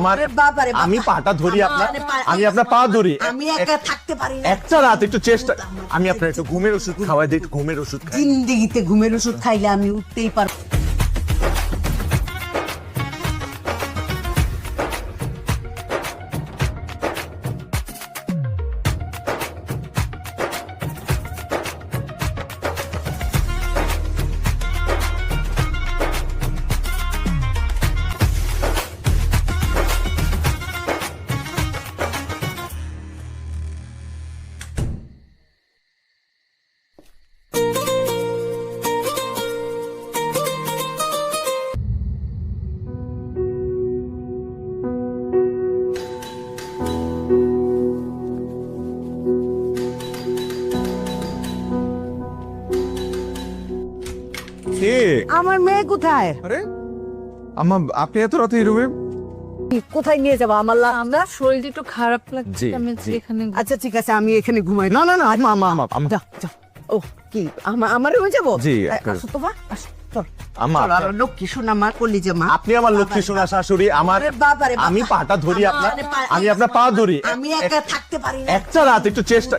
আমার বাবারে বাবা। আমি পাটা ধরি আপনার আমি আপনার পা ধরি আমি একা থাকতে পারি না। একটা রাত একটু চেষ্টা আমি আপনার একটু ঘুমের ওষুধ খাওয়াই দিই একটু ঘুমের ওষুধ খাই জিন্দেগিতে ঘুমের ওষুধ খাইলে আমি উঠতেই পারবো। কে আমার মেয়ে কোথায়? আরে আম্মা আপনি এত রাতে এই রুমে কোথায় নিয়ে যাবো আমার আমরা শরীরটা একটু খারাপ জি, লাগছে আমি জি। এখানে আচ্ছা ঠিক আছে আমি এখানে ঘুমাই। না না না আম্মা আম্মা আম্মা আম্মা যা যা। ও কি আমার রুমে যাবো? জি, আসো তো মা আসো চল। আম্মা চল, আর লক্ষ্মী শোনা মা কলিজা মা। আপনি আমার লক্ষ্মী সোনা শাশুড়ি আমার আরে বাবারে বাবা। আমি পাটা ধরি আপনার আমি আপনার পা ধরি আমি একা থাকতে পারি না। একটা রাত একটু চেষ্টা